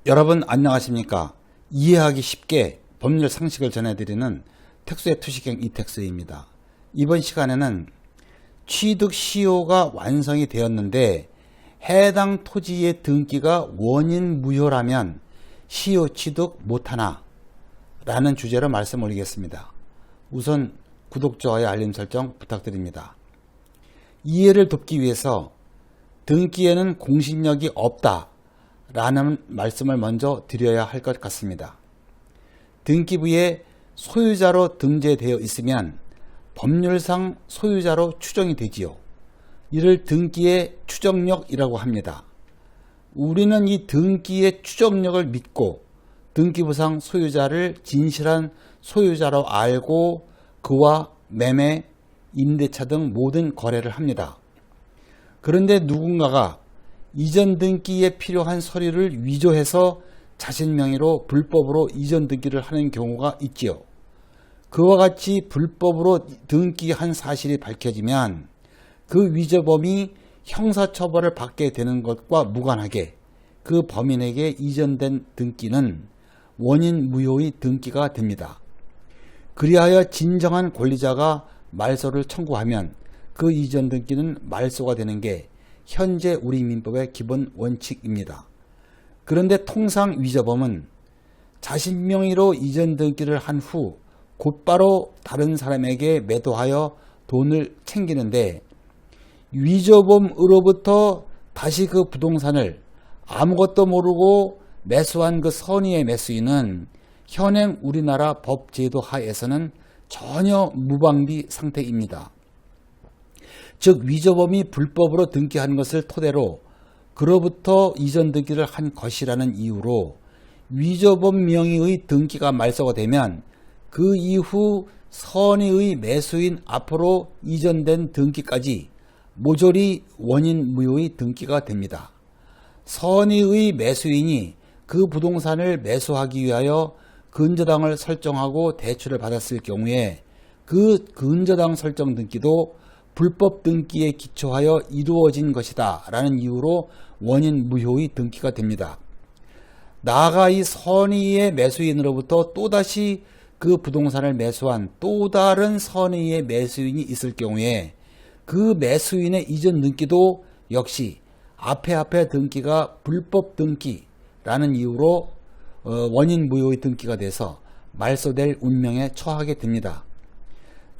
여러분 안녕하십니까? 이해하기 쉽게 법률 상식을 전해드리는 택수의 투시경 이택수입니다. 이번 시간에는 취득 시효가 완성이 되었는데 해당 토지의 등기가 원인 무효라면 시효 취득 못하나? 라는 주제로 말씀 올리겠습니다. 우선 구독, 좋아요, 알림 설정 부탁드립니다. 이해를 돕기 위해서 등기에는 공신력이 없다 라는 말씀을 먼저 드려야 할 것 같습니다. 등기부에 소유자로 등재되어 있으면 법률상 소유자로 추정이 되지요. 이를 등기의 추정력이라고 합니다. 우리는 이 등기의 추정력을 믿고 등기부상 소유자를 진실한 소유자로 알고 그와 매매, 임대차 등 모든 거래를 합니다. 그런데 누군가가 이전 등기에 필요한 서류를 위조해서 자신 명의로 불법으로 이전 등기를 하는 경우가 있지요. 그와 같이 불법으로 등기한 사실이 밝혀지면 그 위조범이 형사처벌을 받게 되는 것과 무관하게 그 범인에게 이전된 등기는 원인 무효의 등기가 됩니다. 그리하여 진정한 권리자가 말소를 청구하면 그 이전 등기는 말소가 되는 게 현재 우리 민법의 기본 원칙입니다. 그런데 통상 위조범은 자신 명의로 이전 등기를 한 후 곧바로 다른 사람에게 매도하여 돈을 챙기는데 위조범으로부터 다시 그 부동산을 아무것도 모르고 매수한 그 선의의 매수인은 현행 우리나라 법 제도 하에서는 전혀 무방비 상태입니다. 즉 위조범이 불법으로 등기한 것을 토대로 그로부터 이전 등기를 한 것이라는 이유로 위조범 명의의 등기가 말소가 되면 그 이후 선의의 매수인 앞으로 이전된 등기까지 모조리 원인 무효의 등기가 됩니다. 선의의 매수인이 그 부동산을 매수하기 위하여 근저당을 설정하고 대출을 받았을 경우에 그 근저당 설정 등기도 불법 등기에 기초하여 이루어진 것이다 라는 이유로 원인 무효의 등기가 됩니다. 나아가 이 선의의 매수인으로부터 또다시 그 부동산을 매수한 또 다른 선의의 매수인이 있을 경우에 그 매수인의 이전 등기도 역시 앞에 등기가 불법 등기라는 이유로 원인 무효의 등기가 돼서 말소될 운명에 처하게 됩니다.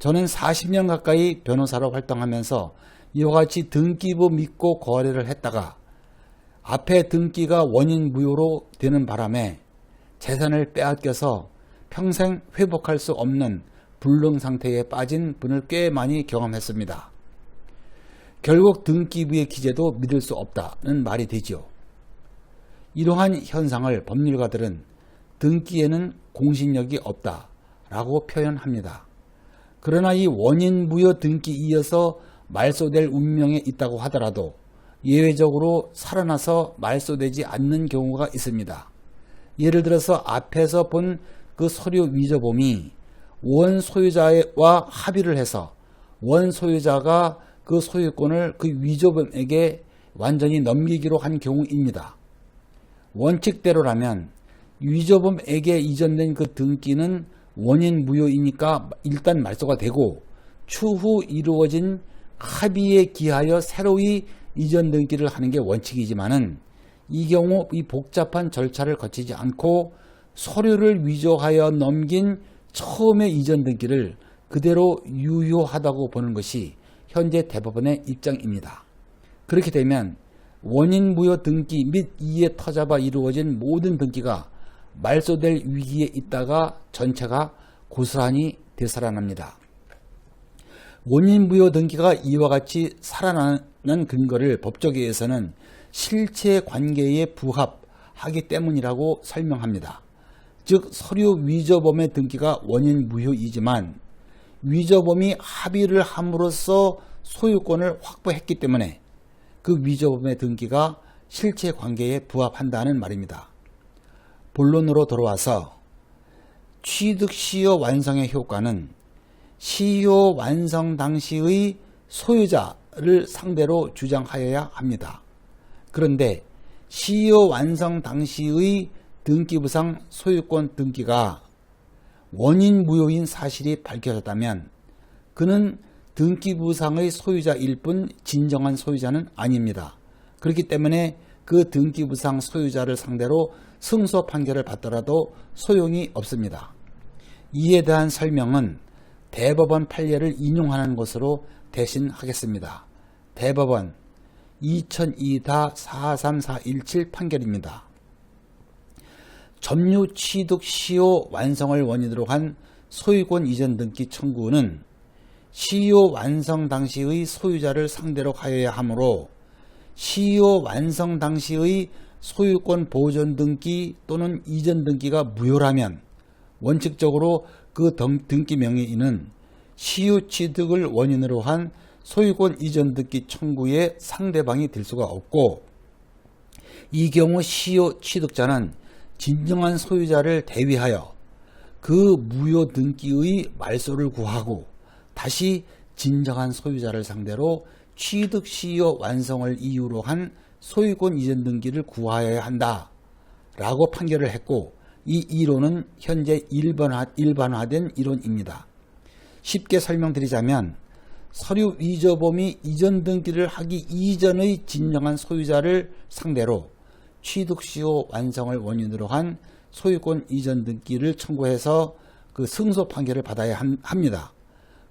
저는 40년 가까이 변호사로 활동하면서 이와 같이 등기부 믿고 거래를 했다가 앞에 등기가 원인 무효로 되는 바람에 재산을 빼앗겨서 평생 회복할 수 없는 불능 상태에 빠진 분을 꽤 많이 경험했습니다. 결국 등기부의 기재도 믿을 수 없다는 말이 되지요. 이러한 현상을 법률가들은 등기에는 공신력이 없다라고 표현합니다. 그러나 이 원인 무효 등기 이어서 말소될 운명에 있다고 하더라도 예외적으로 살아나서 말소되지 않는 경우가 있습니다. 예를 들어서 앞에서 본 그 서류 위조범이 원 소유자와 합의를 해서 원 소유자가 그 소유권을 그 위조범에게 완전히 넘기기로 한 경우입니다. 원칙대로라면 위조범에게 이전된 그 등기는 원인 무효이니까 일단 말소가 되고 추후 이루어진 합의에 기하여 새로이 이전 등기를 하는 게 원칙이지만은 이 경우 이 복잡한 절차를 거치지 않고 서류를 위조하여 넘긴 처음의 이전 등기를 그대로 유효하다고 보는 것이 현재 대법원의 입장입니다. 그렇게 되면 원인 무효 등기 및 이에 터잡아 이루어진 모든 등기가 말소될 위기에 있다가 전체가 고스란히 되살아납니다. 원인 무효 등기가 이와 같이 살아나는 근거를 법조계에서는 실체 관계에 부합하기 때문이라고 설명합니다. 즉 서류 위조범의 등기가 원인 무효이지만 위조범이 합의를 함으로써 소유권을 확보했기 때문에 그 위조범의 등기가 실체 관계에 부합한다는 말입니다. 본론으로 돌아와서 취득 시효 완성의 효과는 시효 완성 당시의 소유자를 상대로 주장하여야 합니다. 그런데 시효 완성 당시의 등기부상 소유권 등기가 원인 무효인 사실이 밝혀졌다면 그는 등기부상의 소유자일 뿐 진정한 소유자는 아닙니다. 그렇기 때문에 그 등기부상 소유자를 상대로 승소 판결을 받더라도 소용이 없습니다. 이에 대한 설명은 대법원 판례를 인용하는 것으로 대신 하겠습니다. 대법원 2002-43417 판결입니다. 점유 취득 시효 완성을 원인으로 한 소유권 이전 등기 청구는 시효 완성 당시의 소유자를 상대로 하여야 하므로 시효 완성 당시의 소유권 보존 등기 또는 이전 등기가 무효라면 원칙적으로 그 등기 명의인은 시효 취득을 원인으로 한 소유권 이전 등기 청구의 상대방이 될 수가 없고, 이 경우 시효 취득자는 진정한 소유자를 대위하여 그 무효 등기의 말소를 구하고 다시 진정한 소유자를 상대로 취득 시효 완성을 이유로 한 소유권 이전 등기를 구하여야 한다 라고 판결을 했고, 이 이론은 현재 일반화된 이론입니다. 쉽게 설명드리자면 서류 위조범이 이전 등기를 하기 이전의 진정한 소유자를 상대로 취득 시효 완성을 원인으로 한 소유권 이전 등기를 청구해서 그 승소 판결을 받아야 합니다.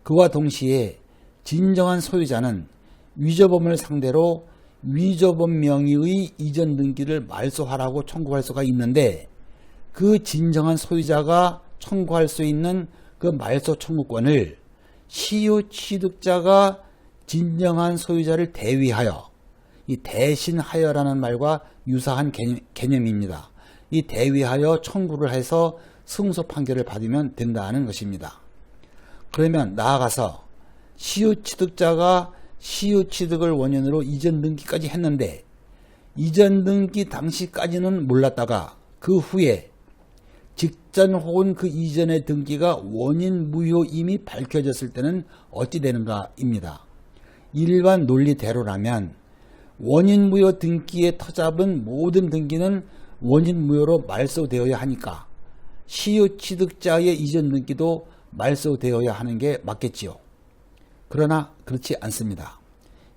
그와 동시에 진정한 소유자는 위조범을 상대로 위조범 명의의 이전 등기를 말소하라고 청구할 수가 있는데, 그 진정한 소유자가 청구할 수 있는 그 말소 청구권을 시효 취득자가 진정한 소유자를 대위하여, 이 대신하여라는 말과 유사한 개념입니다. 이 대위하여 청구를 해서 승소 판결을 받으면 된다는 것입니다. 그러면 나아가서 시효 취득자가 시효 취득을 원인으로 이전 등기까지 했는데, 이전 등기 당시까지는 몰랐다가 그 후에 직전 혹은 그 이전의 등기가 원인 무효임이 밝혀졌을 때는 어찌 되는가입니다. 일반 논리대로라면 원인 무효 등기에 터잡은 모든 등기는 원인 무효로 말소되어야 하니까 시효 취득자의 이전 등기도 말소되어야 하는 게 맞겠지요. 그러나 그렇지 않습니다.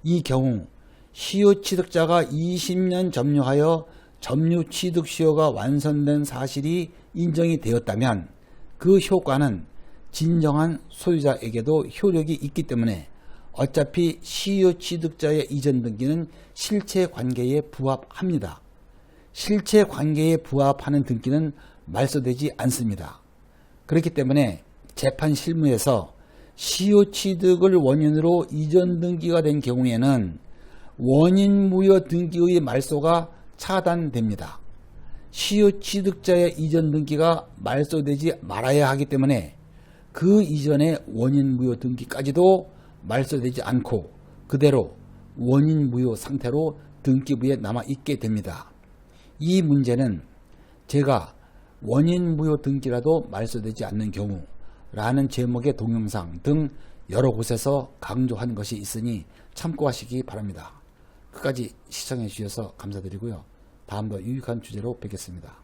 이 경우 시효 취득자가 20년 점유하여 점유 취득 시효가 완성된 사실이 인정이 되었다면 그 효과는 진정한 소유자에게도 효력이 있기 때문에 어차피 시효 취득자의 이전 등기는 실체 관계에 부합합니다. 실체 관계에 부합하는 등기는 말소되지 않습니다. 그렇기 때문에 재판 실무에서 시효 취득을 원인으로 이전 등기가 된 경우에는 원인 무효 등기의 말소가 차단됩니다. 시효 취득자의 이전 등기가 말소되지 말아야 하기 때문에 그 이전의 원인 무효 등기까지도 말소되지 않고 그대로 원인 무효 상태로 등기부에 남아 있게 됩니다. 이 문제는 제가 원인 무효 등기라도 말소되지 않는 경우 라는 제목의 동영상 등 여러 곳에서 강조한 것이 있으니 참고하시기 바랍니다. 끝까지 시청해 주셔서 감사드리고요. 다음도 유익한 주제로 뵙겠습니다.